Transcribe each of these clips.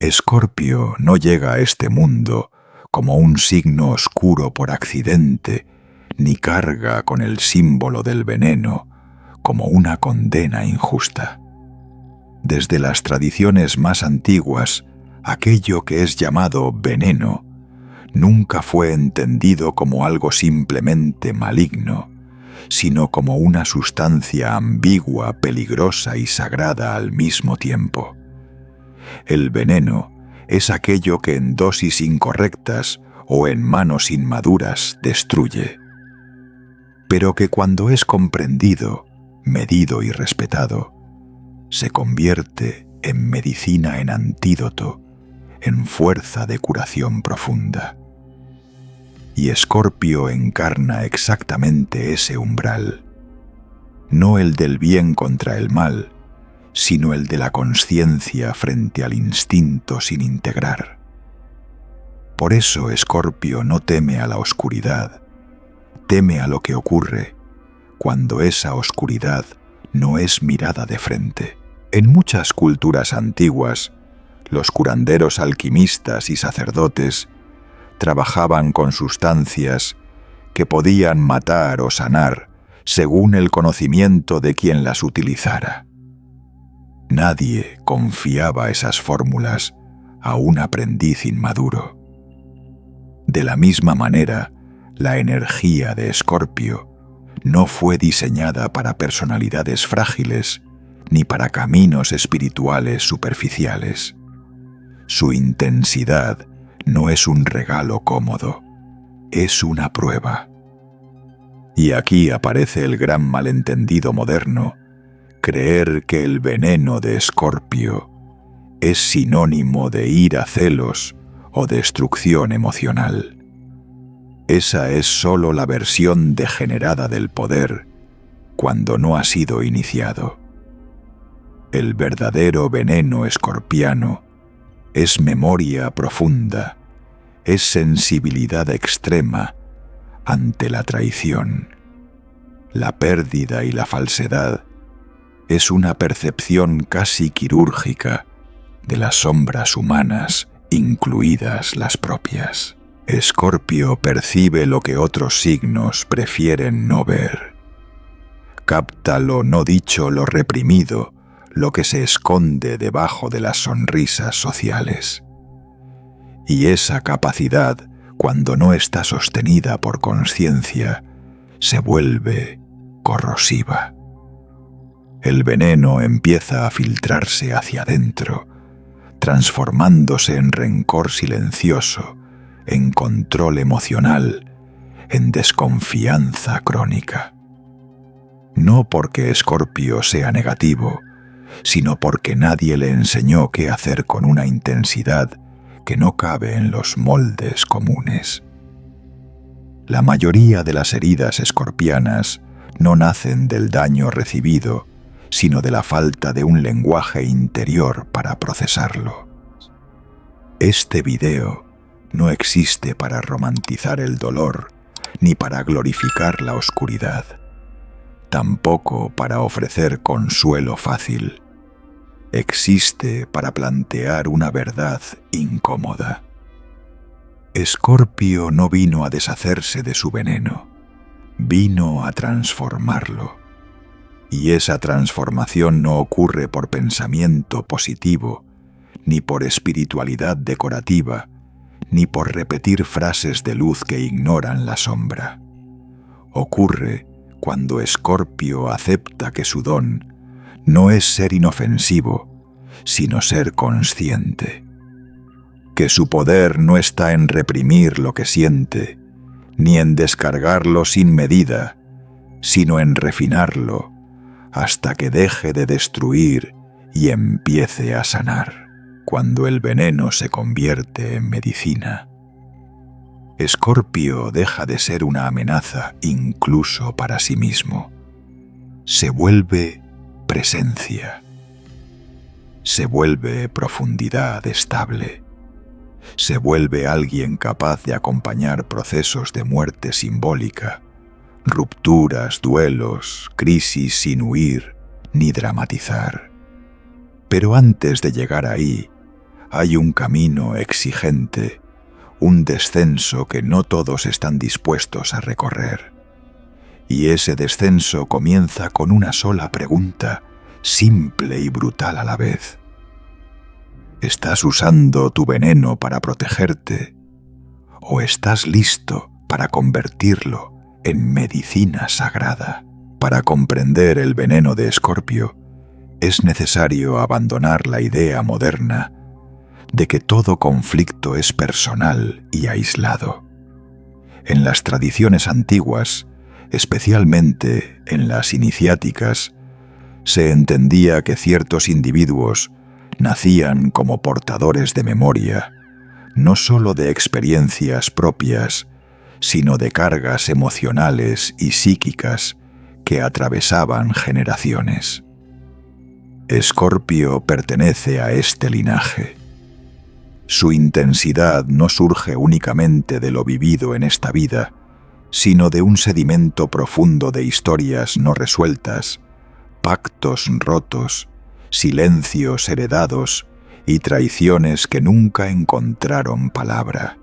Escorpio no llega a este mundo como un signo oscuro por accidente, ni carga con el símbolo del veneno como una condena injusta. Desde las tradiciones más antiguas, aquello que es llamado veneno nunca fue entendido como algo simplemente maligno, sino como una sustancia ambigua, peligrosa y sagrada al mismo tiempo. El veneno es aquello que en dosis incorrectas o en manos inmaduras destruye, pero que cuando es comprendido, medido y respetado, se convierte en medicina, en antídoto, en fuerza de curación profunda. Y Escorpio encarna exactamente ese umbral, no el del bien contra el mal, sino el de la consciencia frente al instinto sin integrar. Por eso Escorpio no teme a la oscuridad, teme a lo que ocurre cuando esa oscuridad no es mirada de frente. En muchas culturas antiguas, los curanderos alquimistas y sacerdotes trabajaban con sustancias que podían matar o sanar según el conocimiento de quien las utilizara. Nadie confiaba esas fórmulas a un aprendiz inmaduro. De la misma manera, la energía de Escorpio no fue diseñada para personalidades frágiles ni para caminos espirituales superficiales. Su intensidad no es un regalo cómodo, es una prueba. Y aquí aparece el gran malentendido moderno: creer que el veneno de Escorpio es sinónimo de ira, celos o destrucción emocional. Esa es solo la versión degenerada del poder cuando no ha sido iniciado. El verdadero veneno escorpiano es memoria profunda, es sensibilidad extrema ante la traición. La pérdida y la falsedad es una percepción casi quirúrgica de las sombras humanas, incluidas las propias. Escorpio percibe lo que otros signos prefieren no ver. Capta lo no dicho, lo reprimido, lo que se esconde debajo de las sonrisas sociales. Y esa capacidad, cuando no está sostenida por conciencia, se vuelve corrosiva. El veneno empieza a filtrarse hacia adentro, transformándose en rencor silencioso, en control emocional, en desconfianza crónica. No porque Escorpio sea negativo, sino porque nadie le enseñó qué hacer con una intensidad que no cabe en los moldes comunes. La mayoría de las heridas escorpianas no nacen del daño recibido, sino de la falta de un lenguaje interior para procesarlo. Este video no existe para romantizar el dolor ni para glorificar la oscuridad, tampoco para ofrecer consuelo fácil. Existe para plantear una verdad incómoda. Escorpio no vino a deshacerse de su veneno, vino a transformarlo. Y esa transformación no ocurre por pensamiento positivo, ni por espiritualidad decorativa, ni por repetir frases de luz que ignoran la sombra. Ocurre cuando Escorpio acepta que su don no es ser inofensivo, sino ser consciente. Que su poder no está en reprimir lo que siente, ni en descargarlo sin medida, sino en refinarlo hasta que deje de destruir y empiece a sanar, cuando el veneno se convierte en medicina. Escorpio deja de ser una amenaza incluso para sí mismo. Se vuelve presencia. Se vuelve profundidad estable. Se vuelve alguien capaz de acompañar procesos de muerte simbólica, rupturas, duelos, crisis sin huir ni dramatizar. Pero antes de llegar ahí, hay un camino exigente, un descenso que no todos están dispuestos a recorrer. Y ese descenso comienza con una sola pregunta, simple y brutal a la vez. ¿Estás usando tu veneno para protegerte? ¿O estás listo para convertirlo en medicina sagrada? Para comprender el veneno de Escorpio, es necesario abandonar la idea moderna de que todo conflicto es personal y aislado. En las tradiciones antiguas, especialmente en las iniciáticas, se entendía que ciertos individuos nacían como portadores de memoria, no sólo de experiencias propias, sino de cargas emocionales y psíquicas que atravesaban generaciones. Escorpio pertenece a este linaje. Su intensidad no surge únicamente de lo vivido en esta vida, sino de un sedimento profundo de historias no resueltas, pactos rotos, silencios heredados y traiciones que nunca encontraron palabra.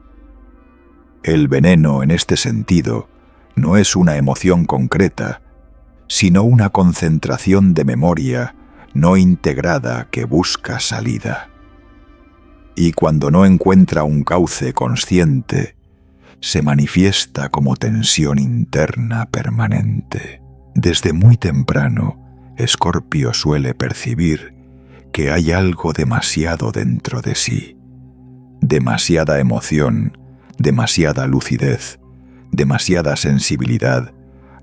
El veneno, en este sentido, no es una emoción concreta, sino una concentración de memoria no integrada que busca salida. Y cuando no encuentra un cauce consciente, se manifiesta como tensión interna permanente. Desde muy temprano, Escorpio suele percibir que hay algo demasiado dentro de sí. Demasiada emoción, demasiada lucidez, demasiada sensibilidad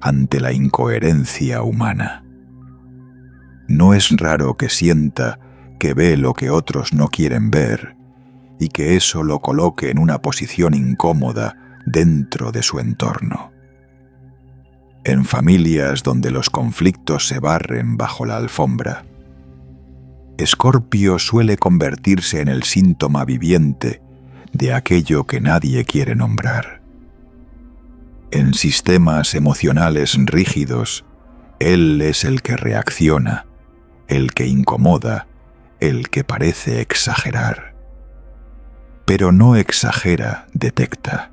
ante la incoherencia humana. No es raro que sienta que ve lo que otros no quieren ver y que eso lo coloque en una posición incómoda dentro de su entorno. En familias donde los conflictos se barren bajo la alfombra, Escorpio suele convertirse en el síntoma viviente de aquello que nadie quiere nombrar. En sistemas emocionales rígidos, él es el que reacciona, el que incomoda, el que parece exagerar. Pero no exagera, detecta.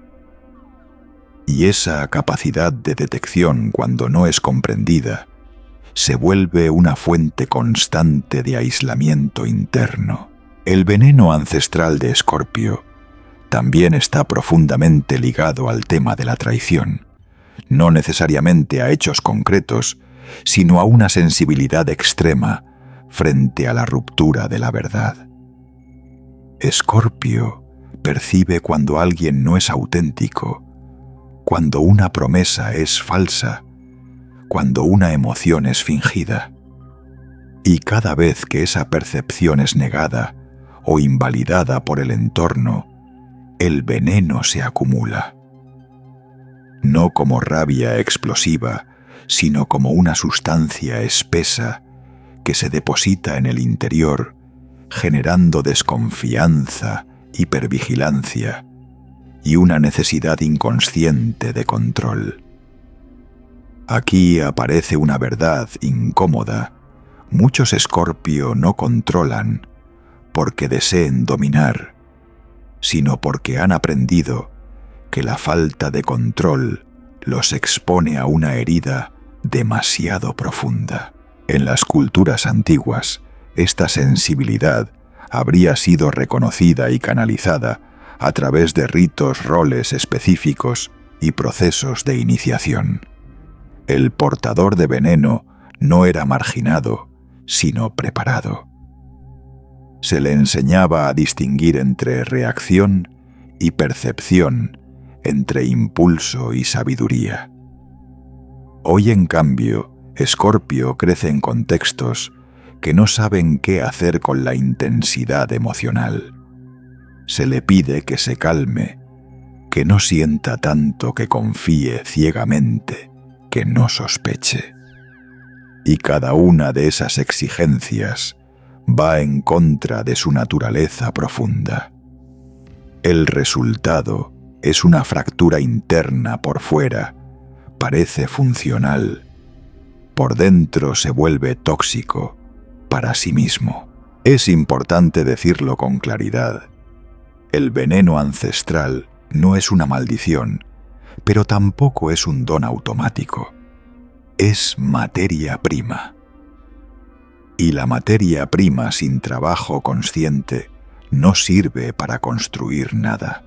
Y esa capacidad de detección, cuando no es comprendida, se vuelve una fuente constante de aislamiento interno. El veneno ancestral de Escorpio también está profundamente ligado al tema de la traición, no necesariamente a hechos concretos, sino a una sensibilidad extrema frente a la ruptura de la verdad. Escorpio percibe cuando alguien no es auténtico, cuando una promesa es falsa, cuando una emoción es fingida. Y cada vez que esa percepción es negada o invalidada por el entorno, el veneno se acumula. No como rabia explosiva, sino como una sustancia espesa que se deposita en el interior, generando desconfianza, hipervigilancia y una necesidad inconsciente de control. Aquí aparece una verdad incómoda. Muchos Escorpio no controlan porque deseen dominar, sino porque han aprendido que la falta de control los expone a una herida demasiado profunda. En las culturas antiguas, esta sensibilidad habría sido reconocida y canalizada a través de ritos, roles específicos y procesos de iniciación. El portador de veneno no era marginado, sino preparado. Se le enseñaba a distinguir entre reacción y percepción, entre impulso y sabiduría. Hoy, en cambio, Escorpio crece en contextos que no saben qué hacer con la intensidad emocional. Se le pide que se calme, que no sienta tanto, que confíe ciegamente, que no sospeche. Y cada una de esas exigencias va en contra de su naturaleza profunda. El resultado es una fractura interna por fuera, parece funcional, por dentro se vuelve tóxico para sí mismo. Es importante decirlo con claridad. El veneno ancestral no es una maldición, pero tampoco es un don automático. Es materia prima. Y la materia prima sin trabajo consciente no sirve para construir nada.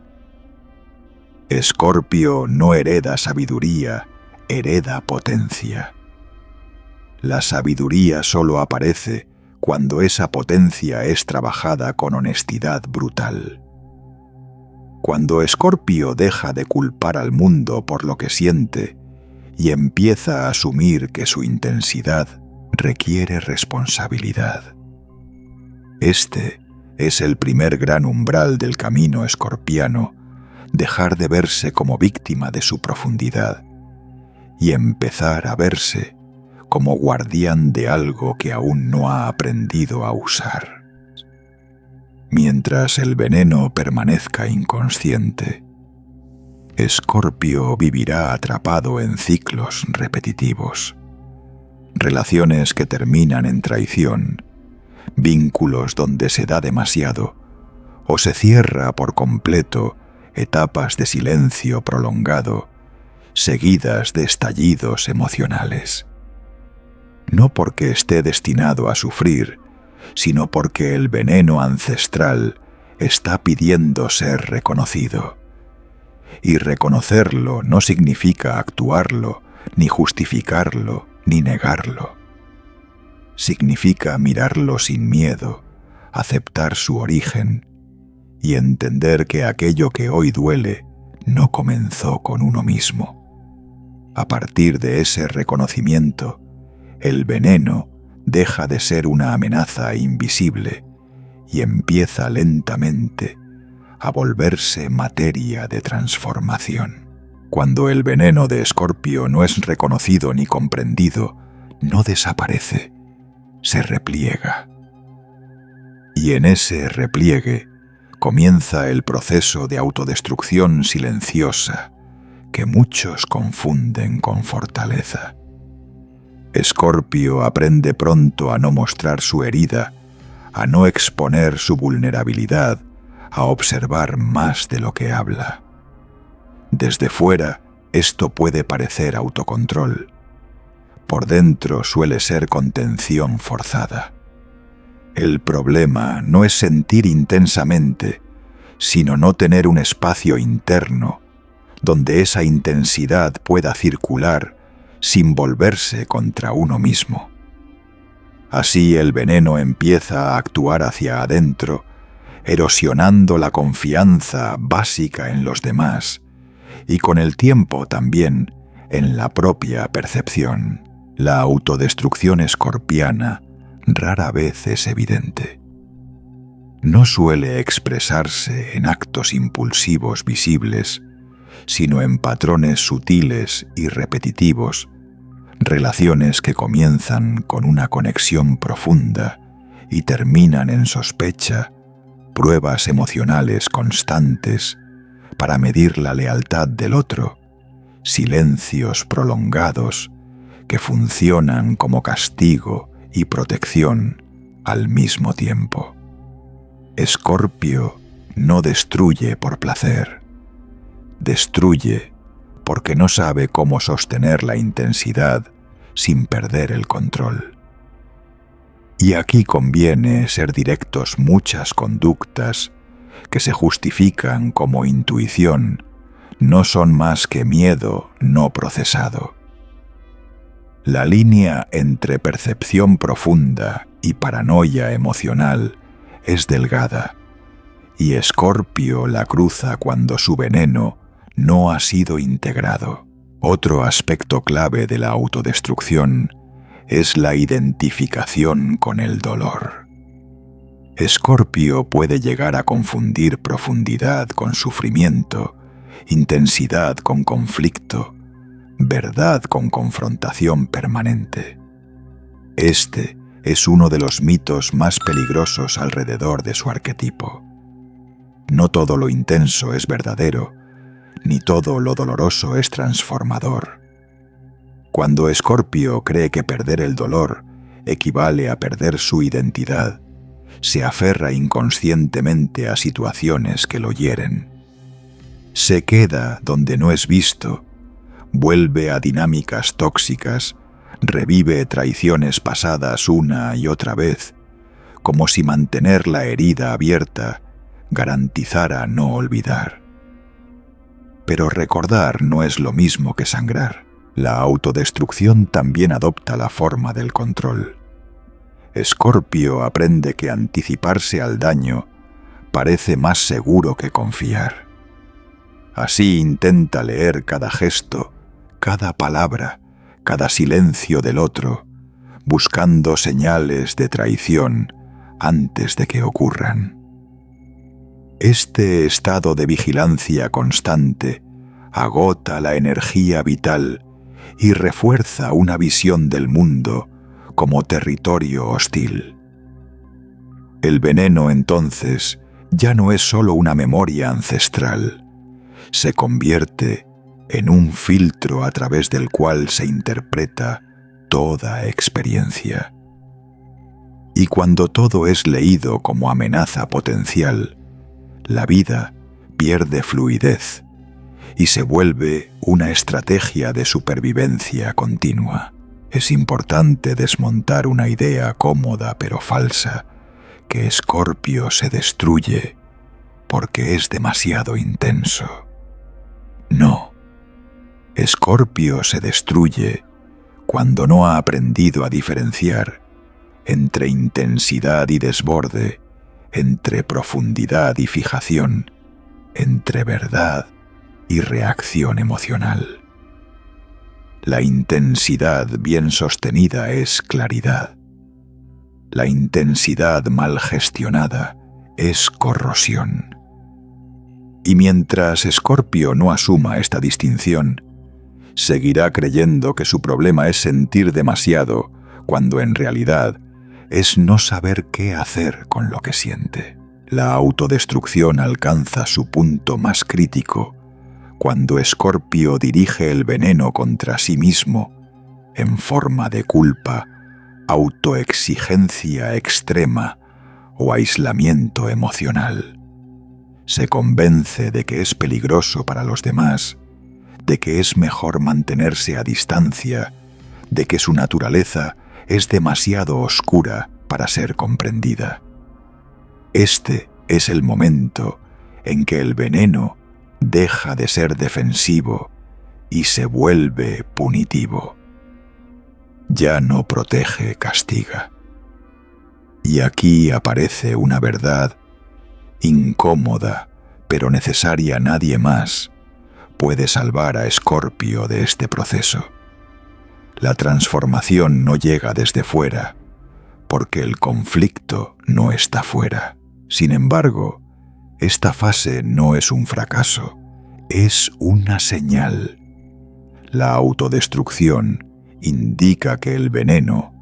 Escorpio no hereda sabiduría, hereda potencia. La sabiduría solo aparece cuando esa potencia es trabajada con honestidad brutal. Cuando Escorpio deja de culpar al mundo por lo que siente y empieza a asumir que su intensidad requiere responsabilidad. Este es el primer gran umbral del camino escorpiano, dejar de verse como víctima de su profundidad y empezar a verse como guardián de algo que aún no ha aprendido a usar. Mientras el veneno permanezca inconsciente, Escorpio vivirá atrapado en ciclos repetitivos, relaciones que terminan en traición, vínculos donde se da demasiado o se cierra por completo, etapas de silencio prolongado, seguidas de estallidos emocionales. No porque esté destinado a sufrir, sino porque el veneno ancestral está pidiendo ser reconocido. Y reconocerlo no significa actuarlo, ni justificarlo, ni negarlo. Significa mirarlo sin miedo, aceptar su origen y entender que aquello que hoy duele no comenzó con uno mismo. A partir de ese reconocimiento, el veneno deja de ser una amenaza invisible y empieza lentamente a volverse materia de transformación. Cuando el veneno de Escorpio no es reconocido ni comprendido, no desaparece, se repliega. Y en ese repliegue comienza el proceso de autodestrucción silenciosa que muchos confunden con fortaleza. Escorpio aprende pronto a no mostrar su herida, a no exponer su vulnerabilidad, a observar más de lo que habla. Desde fuera, esto puede parecer autocontrol. Por dentro suele ser contención forzada. El problema no es sentir intensamente, sino no tener un espacio interno donde esa intensidad pueda circular sin volverse contra uno mismo. Así el veneno empieza a actuar hacia adentro, erosionando la confianza básica en los demás y con el tiempo también en la propia percepción. La autodestrucción escorpiana rara vez es evidente. No suele expresarse en actos impulsivos visibles, sino en patrones sutiles y repetitivos, relaciones que comienzan con una conexión profunda y terminan en sospecha, pruebas emocionales constantes para medir la lealtad del otro, silencios prolongados que funcionan como castigo y protección al mismo tiempo. Escorpio no destruye por placer, destruye porque no sabe cómo sostener la intensidad sin perder el control. Y aquí conviene ser directos. Muchas conductas que se justifican como intuición no son más que miedo no procesado. La línea entre percepción profunda y paranoia emocional es delgada, y Escorpio la cruza cuando su veneno no ha sido integrado. Otro aspecto clave de la autodestrucción es la identificación con el dolor. Escorpio puede llegar a confundir profundidad con sufrimiento, intensidad con conflicto, verdad con confrontación permanente. Este es uno de los mitos más peligrosos alrededor de su arquetipo. No todo lo intenso es verdadero, ni todo lo doloroso es transformador. Cuando Escorpio cree que perder el dolor equivale a perder su identidad, se aferra inconscientemente a situaciones que lo hieren. Se queda donde no es visto, vuelve a dinámicas tóxicas, revive traiciones pasadas una y otra vez, como si mantener la herida abierta garantizara no olvidar. Pero recordar no es lo mismo que sangrar. La autodestrucción también adopta la forma del control. Escorpio aprende que anticiparse al daño parece más seguro que confiar. Así intenta leer cada gesto, cada palabra, cada silencio del otro, buscando señales de traición antes de que ocurran. Este estado de vigilancia constante agota la energía vital y refuerza una visión del mundo como territorio hostil. El veneno, entonces, ya no es solo una memoria ancestral, se convierte en un filtro a través del cual se interpreta toda experiencia. Y cuando todo es leído como amenaza potencial, la vida pierde fluidez y se vuelve una estrategia de supervivencia continua. Es importante desmontar una idea cómoda pero falsa, que Escorpio se destruye porque es demasiado intenso. No. Escorpio se destruye cuando no ha aprendido a diferenciar entre intensidad y desborde, entre profundidad y fijación, entre verdad y reacción emocional. La intensidad bien sostenida es claridad. La intensidad mal gestionada es corrosión. Y mientras Escorpio no asuma esta distinción, seguirá creyendo que su problema es sentir demasiado, cuando en realidad es no saber qué hacer con lo que siente. La autodestrucción alcanza su punto más crítico cuando Escorpio dirige el veneno contra sí mismo en forma de culpa, autoexigencia extrema o aislamiento emocional. Se convence de que es peligroso para los demás, de que es mejor mantenerse a distancia, de que su naturaleza es demasiado oscura para ser comprendida. Este es el momento en que el veneno deja de ser defensivo y se vuelve punitivo. Ya no protege, castiga. Y aquí aparece una verdad incómoda, pero necesaria. Nadie más puede salvar a Escorpio de este proceso. La transformación no llega desde fuera, porque el conflicto no está fuera. Sin embargo, esta fase no es un fracaso, es una señal. La autodestrucción indica que el veneno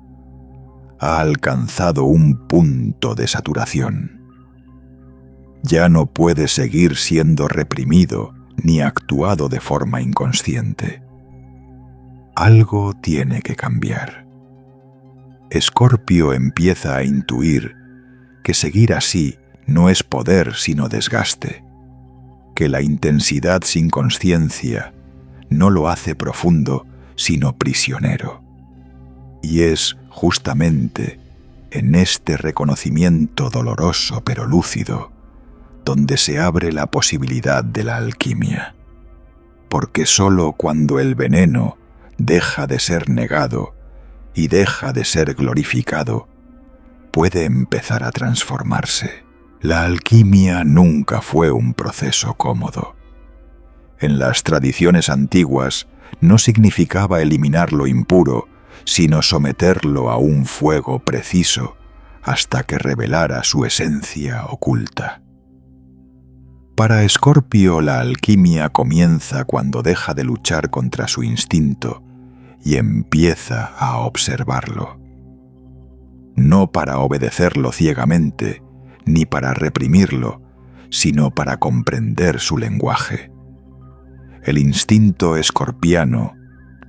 ha alcanzado un punto de saturación. Ya no puede seguir siendo reprimido ni actuado de forma inconsciente. Algo tiene que cambiar. Escorpio empieza a intuir que seguir así no es poder sino desgaste, que la intensidad sin conciencia no lo hace profundo sino prisionero. Y es justamente en este reconocimiento doloroso pero lúcido donde se abre la posibilidad de la alquimia, porque sólo cuando el veneno deja de ser negado y deja de ser glorificado, puede empezar a transformarse. La alquimia nunca fue un proceso cómodo. En las tradiciones antiguas no significaba eliminar lo impuro, sino someterlo a un fuego preciso hasta que revelara su esencia oculta. Para Escorpio, la alquimia comienza cuando deja de luchar contra su instinto y empieza a observarlo. No para obedecerlo ciegamente, ni para reprimirlo, sino para comprender su lenguaje. El instinto escorpiano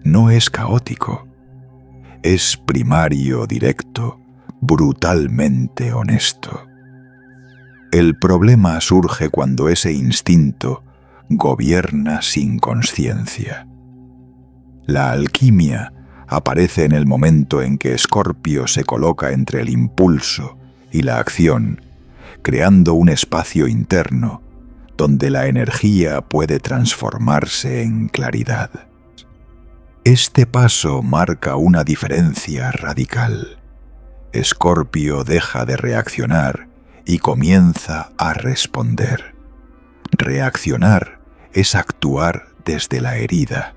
no es caótico, es primario, directo, brutalmente honesto. El problema surge cuando ese instinto gobierna sin conciencia. La alquimia aparece en el momento en que Escorpio se coloca entre el impulso y la acción, creando un espacio interno donde la energía puede transformarse en claridad. Este paso marca una diferencia radical. Escorpio deja de reaccionar y comienza a responder. Reaccionar es actuar desde la herida.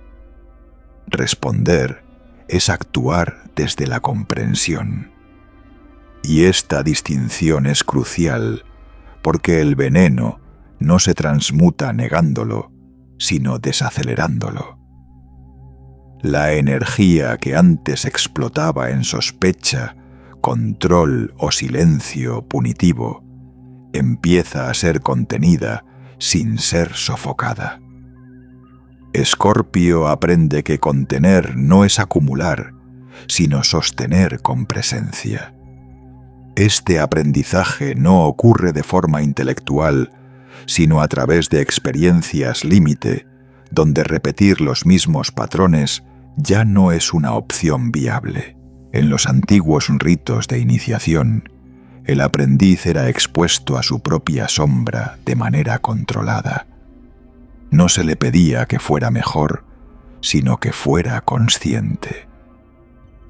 Responder es actuar desde la comprensión. Y esta distinción es crucial porque el veneno no se transmuta negándolo, sino desacelerándolo. La energía que antes explotaba en sospecha, control o silencio punitivo, empieza a ser contenida sin ser sofocada. Escorpio aprende que contener no es acumular, sino sostener con presencia. Este aprendizaje no ocurre de forma intelectual, sino a través de experiencias límite, donde repetir los mismos patrones ya no es una opción viable. En los antiguos ritos de iniciación, el aprendiz era expuesto a su propia sombra de manera controlada. No se le pedía que fuera mejor, sino que fuera consciente.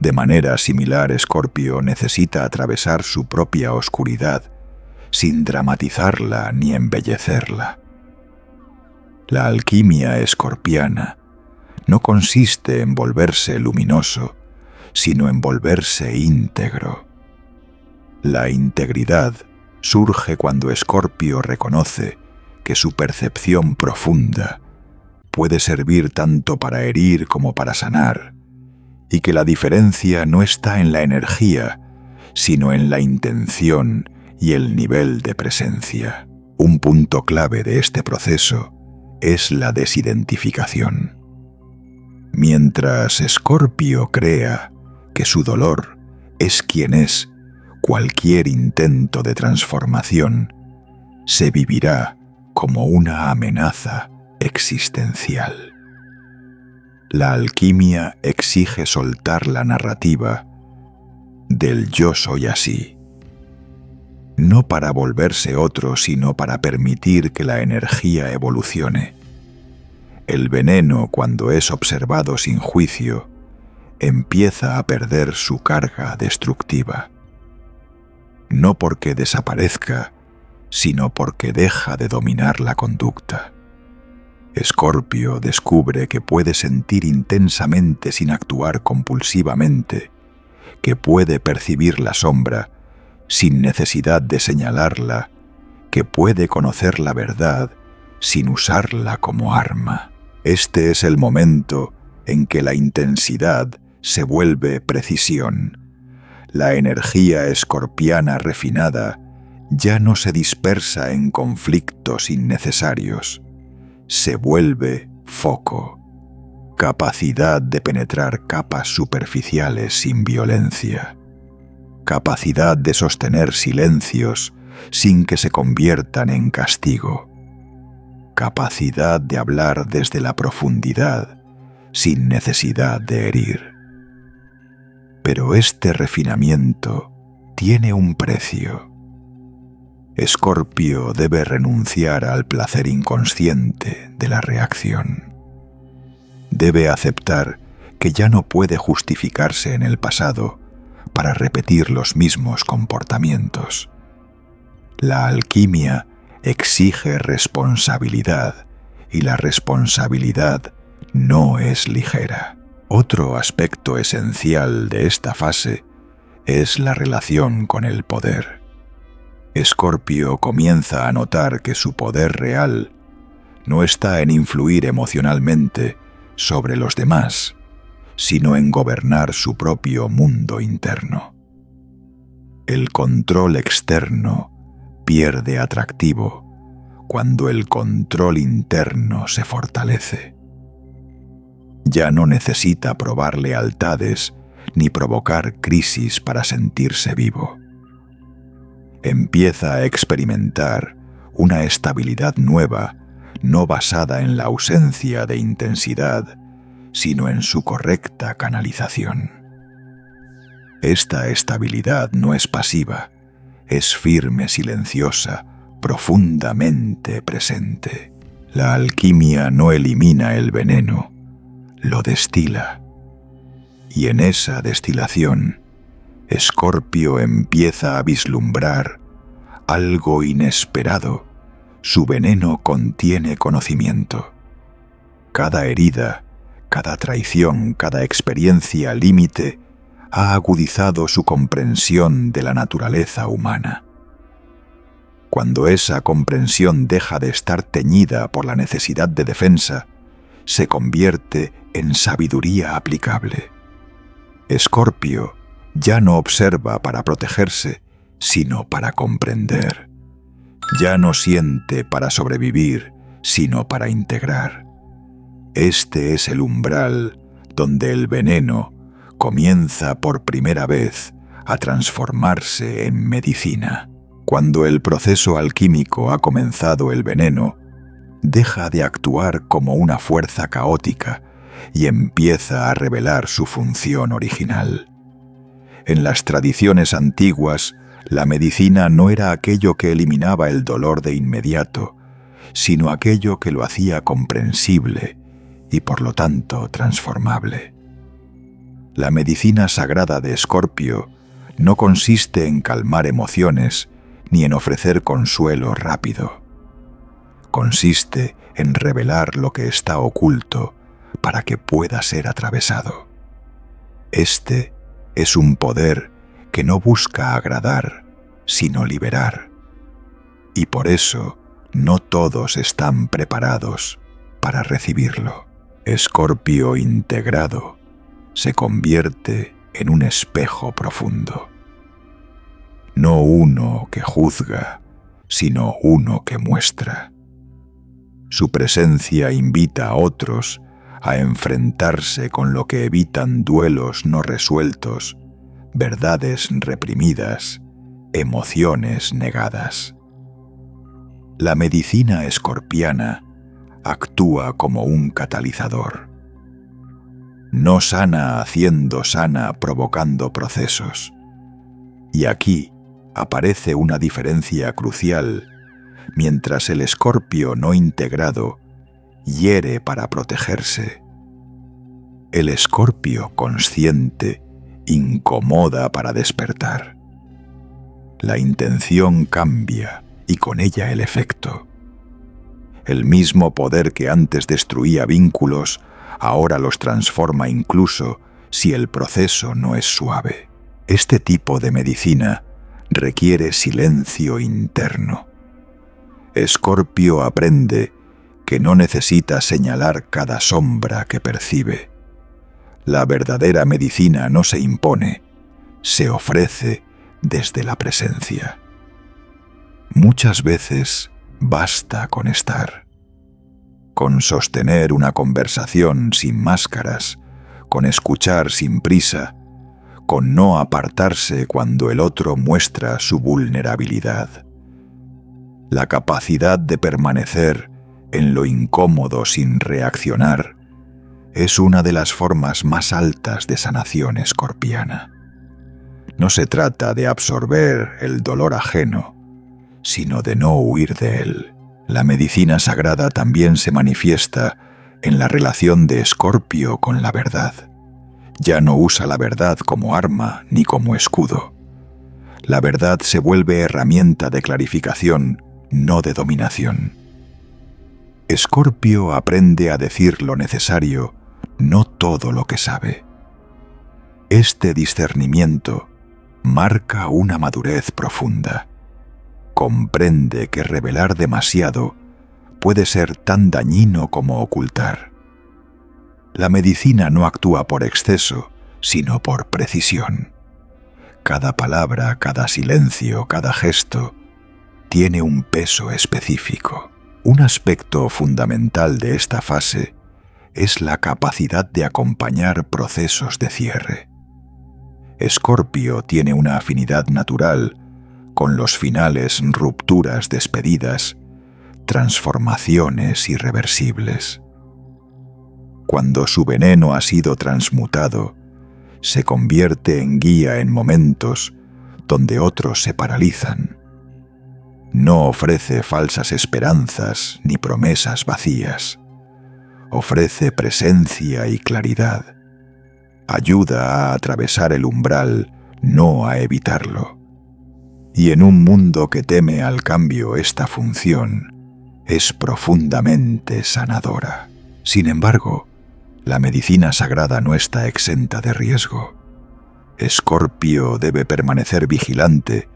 De manera similar, Escorpio necesita atravesar su propia oscuridad sin dramatizarla ni embellecerla. La alquimia escorpiana no consiste en volverse luminoso, sino en volverse íntegro. La integridad surge cuando Escorpio reconoce que su percepción profunda puede servir tanto para herir como para sanar, y que la diferencia no está en la energía, sino en la intención y el nivel de presencia. Un punto clave de este proceso es la desidentificación. Mientras Escorpio crea que su dolor es quien es, cualquier intento de transformación se vivirá como una amenaza existencial. La alquimia exige soltar la narrativa del yo soy así, no para volverse otro, sino para permitir que la energía evolucione. El veneno, cuando es observado sin juicio, empieza a perder su carga destructiva. No porque desaparezca, sino porque deja de dominar la conducta. Escorpio descubre que puede sentir intensamente sin actuar compulsivamente, que puede percibir la sombra sin necesidad de señalarla, que puede conocer la verdad sin usarla como arma. Este es el momento en que la intensidad se vuelve precisión. La energía escorpiana refinada ya no se dispersa en conflictos innecesarios. Se vuelve foco, capacidad de penetrar capas superficiales sin violencia, capacidad de sostener silencios sin que se conviertan en castigo, capacidad de hablar desde la profundidad sin necesidad de herir. Pero este refinamiento tiene un precio. Escorpio debe renunciar al placer inconsciente de la reacción. Debe aceptar que ya no puede justificarse en el pasado para repetir los mismos comportamientos. La alquimia exige responsabilidad y la responsabilidad no es ligera. Otro aspecto esencial de esta fase es la relación con el poder. Escorpio comienza a notar que su poder real no está en influir emocionalmente sobre los demás, sino en gobernar su propio mundo interno. El control externo pierde atractivo cuando el control interno se fortalece. Ya no necesita probar lealtades ni provocar crisis para sentirse vivo. Empieza a experimentar una estabilidad nueva, no basada en la ausencia de intensidad, sino en su correcta canalización. Esta estabilidad no es pasiva, es firme, silenciosa, profundamente presente. La alquimia no elimina el veneno, lo destila. Y en esa destilación, Escorpio empieza a vislumbrar algo inesperado. Su veneno contiene conocimiento. Cada herida, cada traición, cada experiencia límite ha agudizado su comprensión de la naturaleza humana. Cuando esa comprensión deja de estar teñida por la necesidad de defensa, se convierte en sabiduría aplicable. Escorpio ya no observa para protegerse, sino para comprender. Ya no siente para sobrevivir, sino para integrar. Este es el umbral donde el veneno comienza por primera vez a transformarse en medicina. Cuando el proceso alquímico ha comenzado, el veneno deja de actuar como una fuerza caótica y empieza a revelar su función original. En las tradiciones antiguas, la medicina no era aquello que eliminaba el dolor de inmediato, sino aquello que lo hacía comprensible y por lo tanto transformable. La medicina sagrada de Escorpio no consiste en calmar emociones ni en ofrecer consuelo rápido. Consiste en revelar lo que está oculto para que pueda ser atravesado. Este es un poder que no busca agradar, sino liberar. Y por eso no todos están preparados para recibirlo. Escorpio integrado se convierte en un espejo profundo. No uno que juzga, sino uno que muestra. Su presencia invita a otros a enfrentarse con lo que evitan duelos no resueltos, verdades reprimidas, emociones negadas. La medicina escorpiana actúa como un catalizador. No sana haciendo, sana provocando procesos. Y aquí aparece una diferencia crucial. Mientras el Escorpio no integrado hiere para protegerse, el Escorpio consciente incomoda para despertar. La intención cambia y con ella el efecto. El mismo poder que antes destruía vínculos, ahora los transforma incluso si el proceso no es suave. Este tipo de medicina requiere silencio interno. Escorpio aprende que no necesita señalar cada sombra que percibe. La verdadera medicina no se impone, se ofrece desde la presencia. Muchas veces basta con estar, con sostener una conversación sin máscaras, con escuchar sin prisa, con no apartarse cuando el otro muestra su vulnerabilidad. La capacidad de permanecer en lo incómodo sin reaccionar es una de las formas más altas de sanación escorpiana. No se trata de absorber el dolor ajeno, sino de no huir de él. La medicina sagrada también se manifiesta en la relación de Escorpio con la verdad. Ya no usa la verdad como arma ni como escudo. La verdad se vuelve herramienta de clarificación, no de dominación. Escorpio aprende a decir lo necesario, no todo lo que sabe. Este discernimiento marca una madurez profunda. Comprende que revelar demasiado puede ser tan dañino como ocultar. La medicina no actúa por exceso, sino por precisión. Cada palabra, cada silencio, cada gesto tiene un peso específico. Un aspecto fundamental de esta fase es la capacidad de acompañar procesos de cierre. Escorpio tiene una afinidad natural con los finales, rupturas, despedidas, transformaciones irreversibles. Cuando su veneno ha sido transmutado, se convierte en guía en momentos donde otros se paralizan. No ofrece falsas esperanzas ni promesas vacías. Ofrece presencia y claridad. Ayuda a atravesar el umbral, no a evitarlo. Y en un mundo que teme al cambio, esta función es profundamente sanadora. Sin embargo, la medicina sagrada no está exenta de riesgo. Escorpio debe permanecer vigilante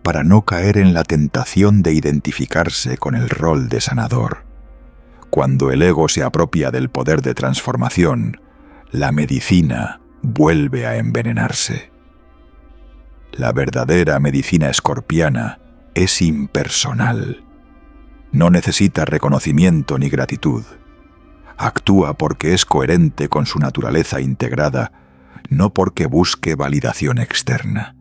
para no caer en la tentación de identificarse con el rol de sanador. Cuando el ego se apropia del poder de transformación, la medicina vuelve a envenenarse. La verdadera medicina escorpiana es impersonal. No necesita reconocimiento ni gratitud. Actúa porque es coherente con su naturaleza integrada, no porque busque validación externa.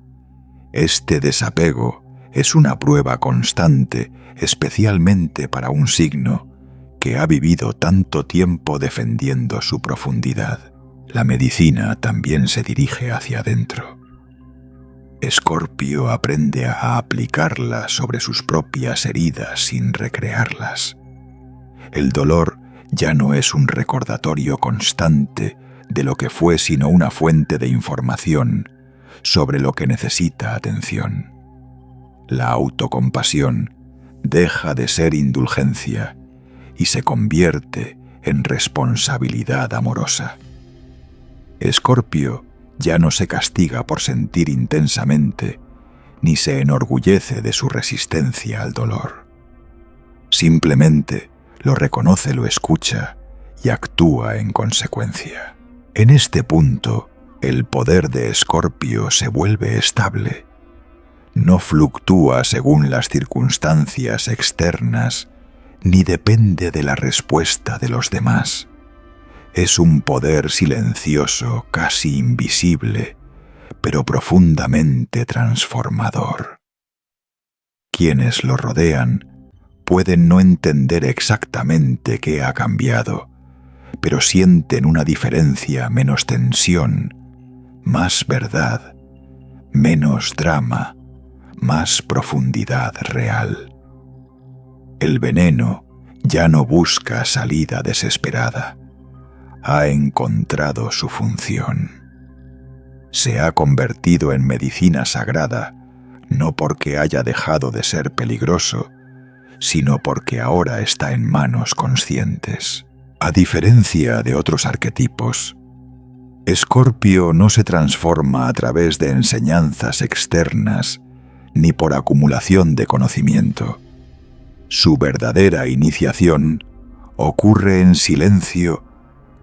Este desapego es una prueba constante, especialmente para un signo que ha vivido tanto tiempo defendiendo su profundidad. La medicina también se dirige hacia adentro. Escorpio aprende a aplicarla sobre sus propias heridas sin recrearlas. El dolor ya no es un recordatorio constante de lo que fue, sino una fuente de información sobre lo que necesita atención. La autocompasión deja de ser indulgencia y se convierte en responsabilidad amorosa. Escorpio ya no se castiga por sentir intensamente, ni se enorgullece de su resistencia al dolor. Simplemente lo reconoce, lo escucha y actúa en consecuencia. En este punto, el poder de Escorpio se vuelve estable. No fluctúa según las circunstancias externas, ni depende de la respuesta de los demás. Es un poder silencioso, casi invisible, pero profundamente transformador. Quienes lo rodean pueden no entender exactamente qué ha cambiado, pero sienten una diferencia: menos tensión, más verdad, menos drama, más profundidad real. El veneno ya no busca salida desesperada. Ha encontrado su función. Se ha convertido en medicina sagrada, no porque haya dejado de ser peligroso, sino porque ahora está en manos conscientes. A diferencia de otros arquetipos, Escorpio no se transforma a través de enseñanzas externas ni por acumulación de conocimiento. Su verdadera iniciación ocurre en silencio,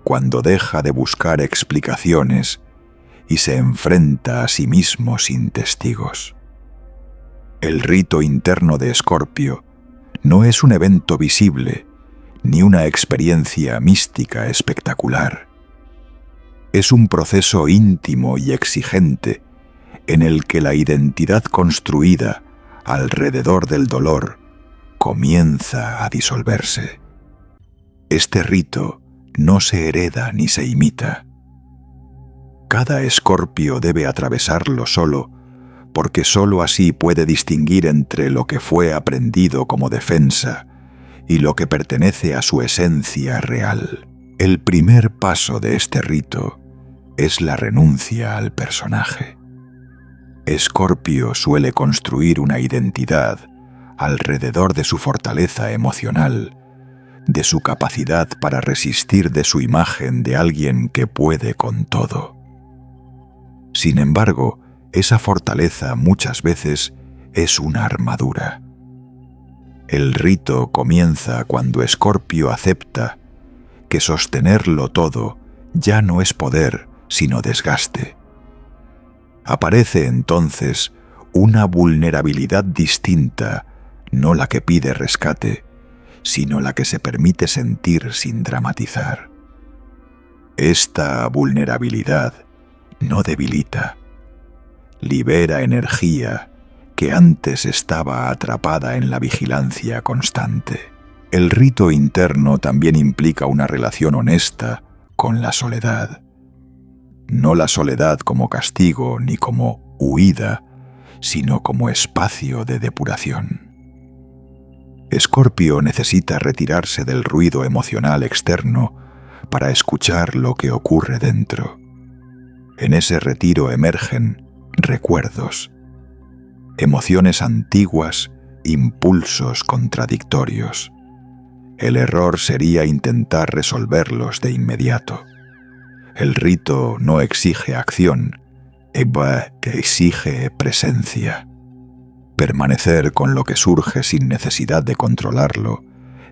cuando deja de buscar explicaciones y se enfrenta a sí mismo sin testigos. El rito interno de Escorpio no es un evento visible ni una experiencia mística espectacular. Es un proceso íntimo y exigente en el que la identidad construida alrededor del dolor comienza a disolverse. Este rito no se hereda ni se imita. Cada Escorpio debe atravesarlo solo, porque sólo así puede distinguir entre lo que fue aprendido como defensa y lo que pertenece a su esencia real. El primer paso de este rito es la renuncia al personaje. Escorpio suele construir una identidad alrededor de su fortaleza emocional, de su capacidad para resistir, de su imagen de alguien que puede con todo. Sin embargo, esa fortaleza muchas veces es una armadura. El rito comienza cuando Escorpio acepta que sostenerlo todo ya no es poder, sino desgaste. Aparece entonces una vulnerabilidad distinta, no la que pide rescate, sino la que se permite sentir sin dramatizar. Esta vulnerabilidad no debilita, libera energía que antes estaba atrapada en la vigilancia constante. El rito interno también implica una relación honesta con la soledad. No la soledad como castigo ni como huida, sino como espacio de depuración. Escorpio necesita retirarse del ruido emocional externo para escuchar lo que ocurre dentro. En ese retiro emergen recuerdos, emociones antiguas, impulsos contradictorios. El error sería intentar resolverlos de inmediato. El rito no exige acción, exige presencia. Permanecer con lo que surge sin necesidad de controlarlo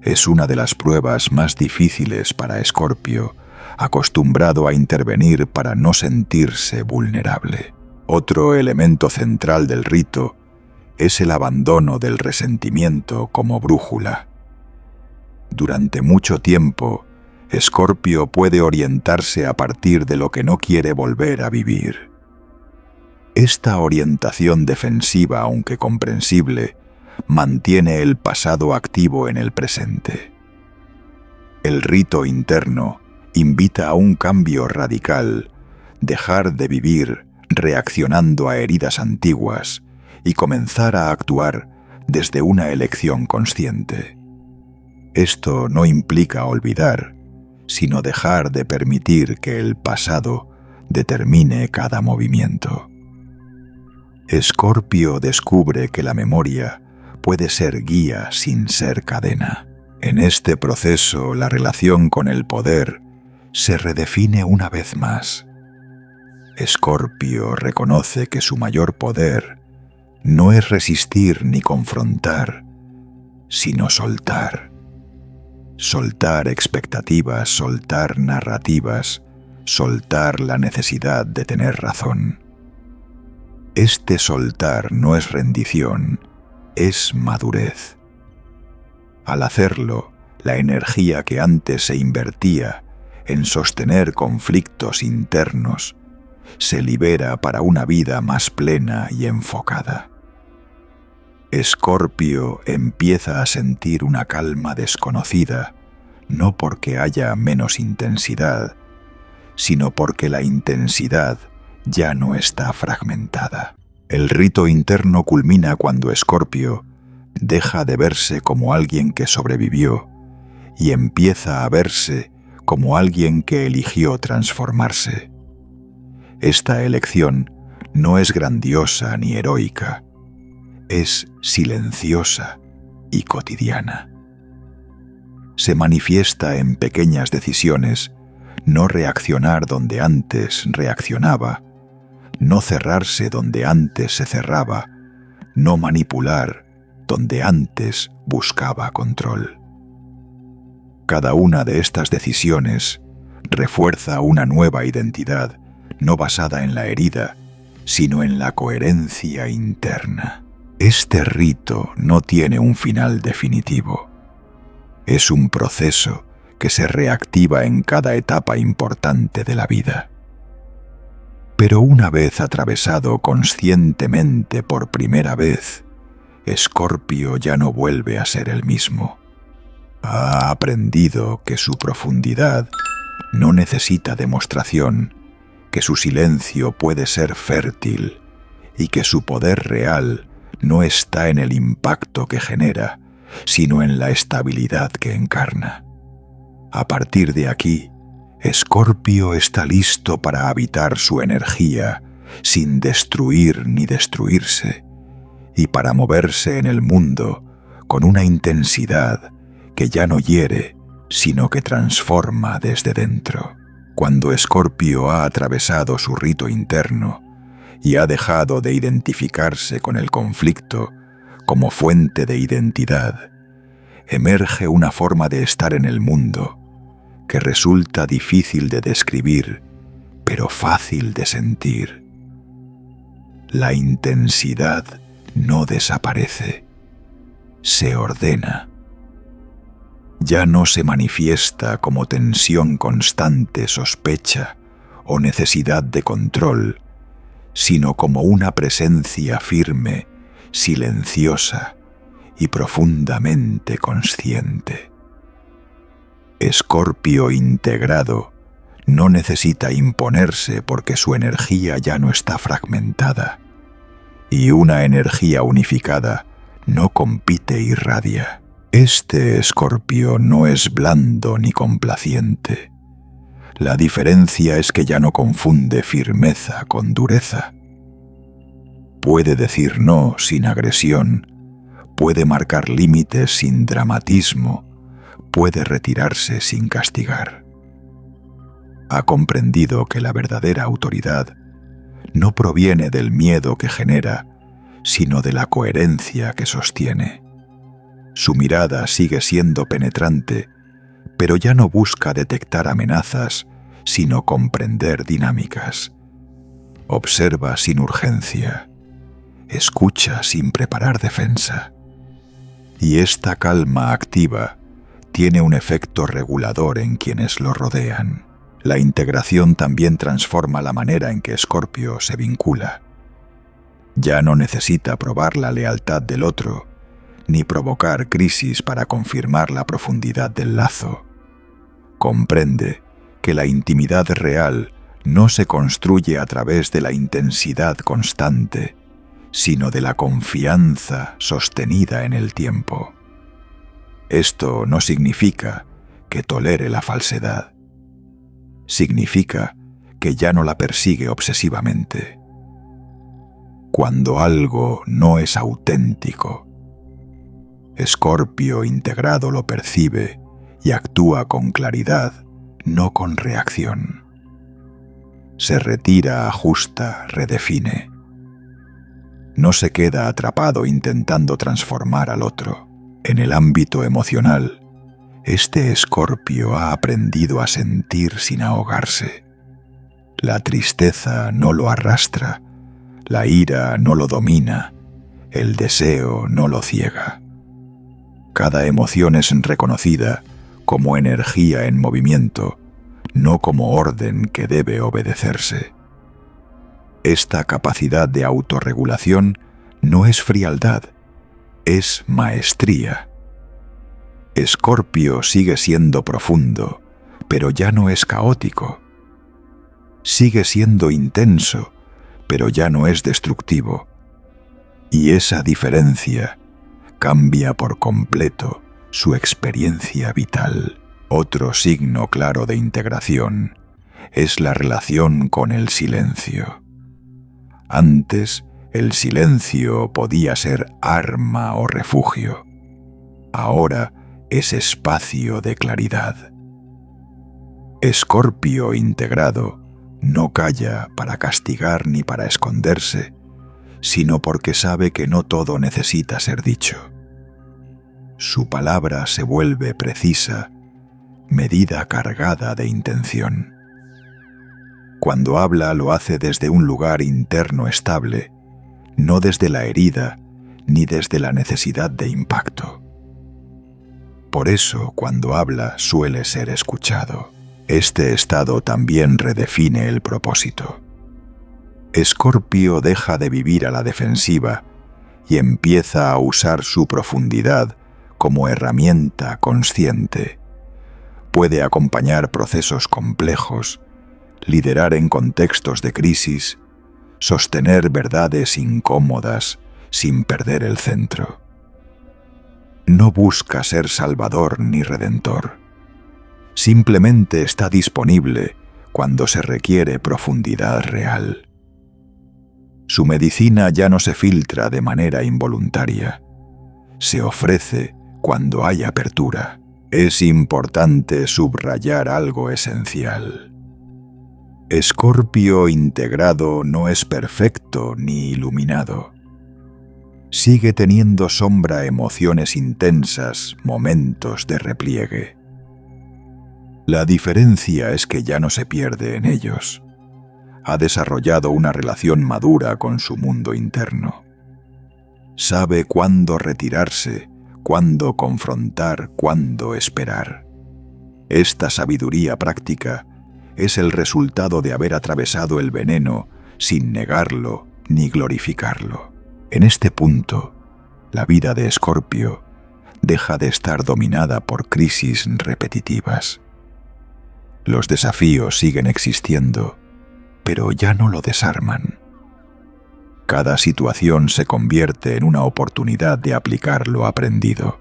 es una de las pruebas más difíciles para Escorpio, acostumbrado a intervenir para no sentirse vulnerable. Otro elemento central del rito es el abandono del resentimiento como brújula. Durante mucho tiempo, Escorpio puede orientarse a partir de lo que no quiere volver a vivir. Esta orientación defensiva, aunque comprensible, mantiene el pasado activo en el presente. El rito interno invita a un cambio radical, dejar de vivir reaccionando a heridas antiguas y comenzar a actuar desde una elección consciente. Esto no implica olvidar, sino dejar de permitir que el pasado determine cada movimiento. Escorpio descubre que la memoria puede ser guía sin ser cadena. En este proceso, la relación con el poder se redefine una vez más. Escorpio reconoce que su mayor poder no es resistir ni confrontar, sino soltar. Soltar expectativas, soltar narrativas, soltar la necesidad de tener razón. Este soltar no es rendición, es madurez. Al hacerlo, la energía que antes se invertía en sostener conflictos internos se libera para una vida más plena y enfocada. Escorpio empieza a sentir una calma desconocida, no porque haya menos intensidad, sino porque la intensidad ya no está fragmentada. El rito interno culmina cuando Escorpio deja de verse como alguien que sobrevivió y empieza a verse como alguien que eligió transformarse. Esta elección no es grandiosa ni heroica, es silenciosa y cotidiana. Se manifiesta en pequeñas decisiones, no reaccionar donde antes reaccionaba, no cerrarse donde antes se cerraba, no manipular donde antes buscaba control. Cada una de estas decisiones refuerza una nueva identidad, no basada en la herida, sino en la coherencia interna. Este rito no tiene un final definitivo. Es un proceso que se reactiva en cada etapa importante de la vida. Pero una vez atravesado conscientemente por primera vez, Escorpio ya no vuelve a ser el mismo. Ha aprendido que su profundidad no necesita demostración, que su silencio puede ser fértil y que su poder real no está en el impacto que genera, sino en la estabilidad que encarna. A partir de aquí, Escorpio está listo para habitar su energía sin destruir ni destruirse, y para moverse en el mundo con una intensidad que ya no hiere, sino que transforma desde dentro. Cuando Escorpio ha atravesado su rito interno y ha dejado de identificarse con el conflicto como fuente de identidad, emerge una forma de estar en el mundo que resulta difícil de describir, pero fácil de sentir. La intensidad no desaparece, se ordena. Ya no se manifiesta como tensión constante, sospecha o necesidad de control, sino como una presencia firme, silenciosa y profundamente consciente. Escorpio integrado no necesita imponerse porque su energía ya no está fragmentada, y una energía unificada no compite y irradia. Este Escorpio no es blando ni complaciente. La diferencia es que ya no confunde firmeza con dureza. Puede decir no sin agresión, puede marcar límites sin dramatismo, puede retirarse sin castigar. Ha comprendido que la verdadera autoridad no proviene del miedo que genera, sino de la coherencia que sostiene. Su mirada sigue siendo penetrante, pero ya no busca detectar amenazas, sino comprender dinámicas. Observa sin urgencia, escucha sin preparar defensa. Y esta calma activa tiene un efecto regulador en quienes lo rodean. La integración también transforma la manera en que Escorpio se vincula. Ya no necesita probar la lealtad del otro, ni provocar crisis para confirmar la profundidad del lazo. Comprende que la intimidad real no se construye a través de la intensidad constante, sino de la confianza sostenida en el tiempo. Esto no significa que tolere la falsedad. Significa que ya no la persigue obsesivamente. Cuando algo no es auténtico, Escorpio integrado lo percibe y actúa con claridad, no con reacción. Se retira, ajusta, redefine. No se queda atrapado intentando transformar al otro. En el ámbito emocional, este Escorpio ha aprendido a sentir sin ahogarse. La tristeza no lo arrastra, la ira no lo domina, el deseo no lo ciega. Cada emoción es reconocida como energía en movimiento, no como orden que debe obedecerse. Esta capacidad de autorregulación no es frialdad, es maestría. Escorpio sigue siendo profundo, pero ya no es caótico. Sigue siendo intenso, pero ya no es destructivo. Y esa diferencia cambia por completo su experiencia vital. Otro signo claro de integración es la relación con el silencio. Antes, el silencio podía ser arma o refugio. Ahora es espacio de claridad. Escorpio integrado no calla para castigar ni para esconderse, sino porque sabe que no todo necesita ser dicho. Su palabra se vuelve precisa, medida cargada de intención. Cuando habla lo hace desde un lugar interno estable, no desde la herida ni desde la necesidad de impacto. Por eso, cuando habla, suele ser escuchado. Este estado también redefine el propósito. Escorpio deja de vivir a la defensiva y empieza a usar su profundidad como herramienta consciente. Puede acompañar procesos complejos, liderar en contextos de crisis, sostener verdades incómodas sin perder el centro. No busca ser salvador ni redentor. Simplemente está disponible cuando se requiere profundidad real. Su medicina ya no se filtra de manera involuntaria. Se ofrece cuando hay apertura. Es importante subrayar algo esencial. Escorpio integrado no es perfecto ni iluminado. Sigue teniendo sombra emociones intensas, momentos de repliegue. La diferencia es que ya no se pierde en ellos. Ha desarrollado una relación madura con su mundo interno. Sabe cuándo retirarse, cuándo confrontar, cuándo esperar. Esta sabiduría práctica es el resultado de haber atravesado el veneno sin negarlo ni glorificarlo. En este punto, la vida de Escorpio deja de estar dominada por crisis repetitivas. Los desafíos siguen existiendo, pero ya no lo desarman. Cada situación se convierte en una oportunidad de aplicar lo aprendido.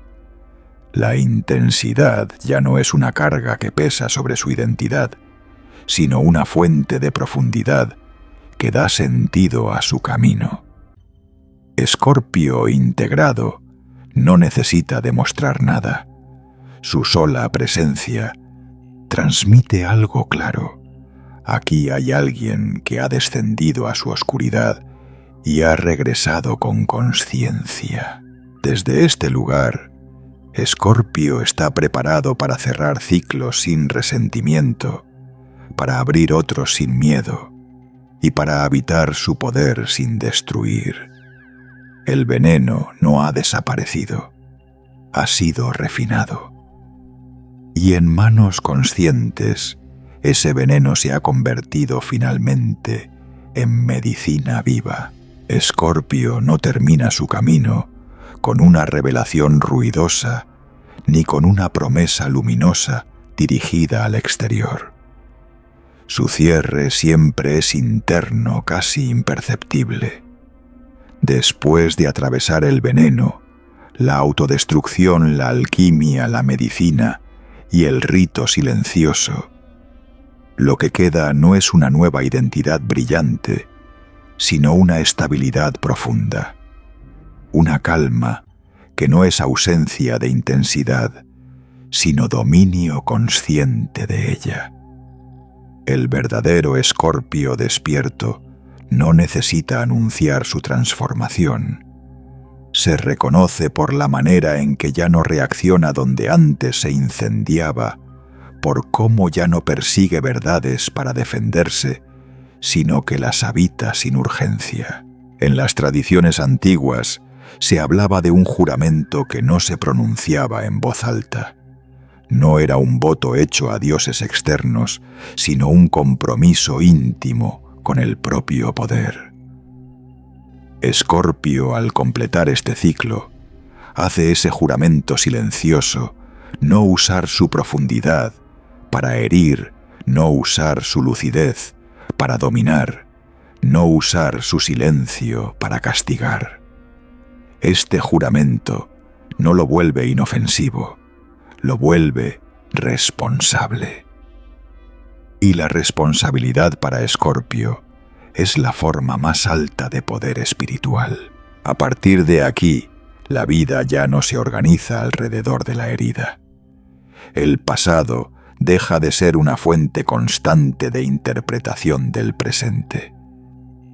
La intensidad ya no es una carga que pesa sobre su identidad, sino una fuente de profundidad que da sentido a su camino. Escorpio integrado no necesita demostrar nada. Su sola presencia transmite algo claro. Aquí hay alguien que ha descendido a su oscuridad y ha regresado con consciencia. Desde este lugar, Escorpio está preparado para cerrar ciclos sin resentimiento, para abrir otros sin miedo y para habitar su poder sin destruir. El veneno no ha desaparecido, ha sido refinado. Y en manos conscientes, ese veneno se ha convertido finalmente en medicina viva. Escorpio no termina su camino con una revelación ruidosa ni con una promesa luminosa dirigida al exterior. Su cierre siempre es interno, casi imperceptible. Después de atravesar el veneno, la autodestrucción, la alquimia, la medicina y el rito silencioso, lo que queda no es una nueva identidad brillante, sino una estabilidad profunda, una calma que no es ausencia de intensidad, sino dominio consciente de ella. El verdadero Escorpio despierto no necesita anunciar su transformación. Se reconoce por la manera en que ya no reacciona donde antes se incendiaba, por cómo ya no persigue verdades para defenderse, sino que las habita sin urgencia. En las tradiciones antiguas se hablaba de un juramento que no se pronunciaba en voz alta. No era un voto hecho a dioses externos, sino un compromiso íntimo con el propio poder. Escorpio, al completar este ciclo, hace ese juramento silencioso: no usar su profundidad para herir, no usar su lucidez para dominar, no usar su silencio para castigar. Este juramento no lo vuelve inofensivo, lo vuelve responsable. Y la responsabilidad para Escorpio es la forma más alta de poder espiritual. A partir de aquí, la vida ya no se organiza alrededor de la herida. El pasado deja de ser una fuente constante de interpretación del presente.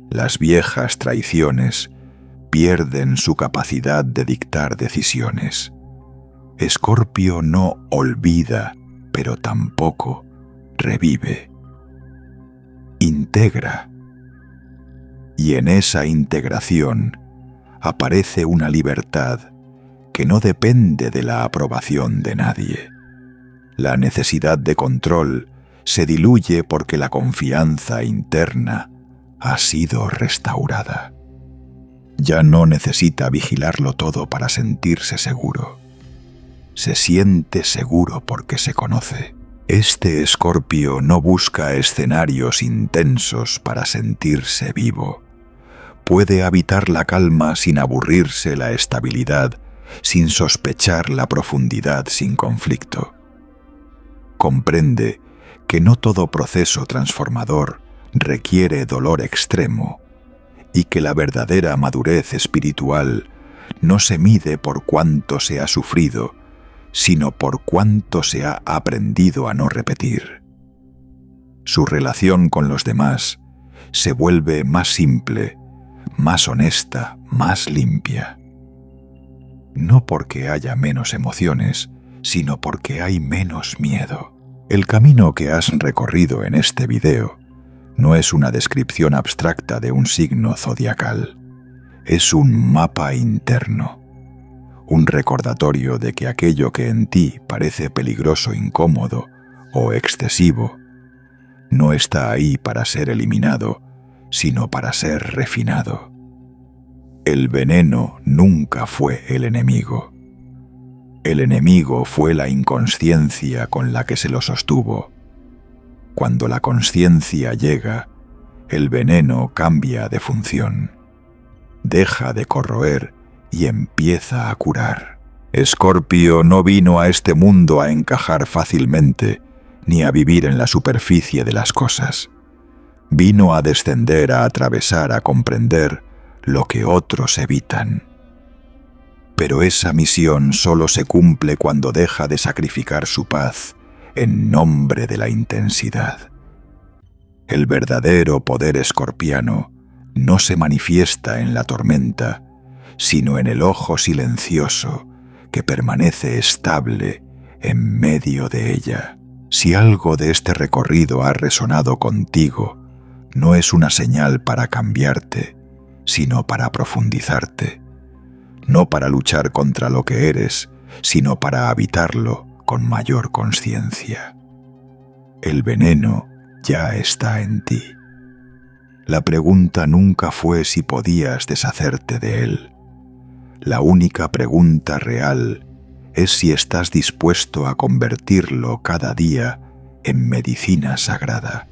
Las viejas traiciones pierden su capacidad de dictar decisiones. Escorpio no olvida, pero tampoco revive. Integra. Y en esa integración aparece una libertad que no depende de la aprobación de nadie. La necesidad de control se diluye porque la confianza interna ha sido restaurada. Ya no necesita vigilarlo todo para sentirse seguro. Se siente seguro porque se conoce. Este Escorpio no busca escenarios intensos para sentirse vivo. Puede habitar la calma sin aburrirse la estabilidad, sin sospechar la profundidad sin conflicto. Comprende que no todo proceso transformador requiere dolor extremo y que la verdadera madurez espiritual no se mide por cuánto se ha sufrido, sino por cuánto se ha aprendido a no repetir. Su relación con los demás se vuelve más simple, más honesta, más limpia. No porque haya menos emociones, sino porque hay menos miedo. El camino que has recorrido en este video no es una descripción abstracta de un signo zodiacal. Es un mapa interno. Un recordatorio de que aquello que en ti parece peligroso, incómodo o excesivo no está ahí para ser eliminado, sino para ser refinado. El veneno nunca fue el enemigo. El enemigo fue la inconsciencia con la que se lo sostuvo. Cuando la consciencia llega, el veneno cambia de función. Deja de corroer y empieza a curar. Escorpio no vino a este mundo a encajar fácilmente, ni a vivir en la superficie de las cosas. Vino a descender, a atravesar, a comprender lo que otros evitan. Pero esa misión solo se cumple cuando deja de sacrificar su paz en nombre de la intensidad. El verdadero poder escorpiano no se manifiesta en la tormenta, sino en el ojo silencioso que permanece estable en medio de ella. Si algo de este recorrido ha resonado contigo, no es una señal para cambiarte, sino para profundizarte. No para luchar contra lo que eres, sino para habitarlo con mayor consciencia. El veneno ya está en ti. La pregunta nunca fue si podías deshacerte de él. La única pregunta real es si estás dispuesto a convertirlo cada día en medicina sagrada.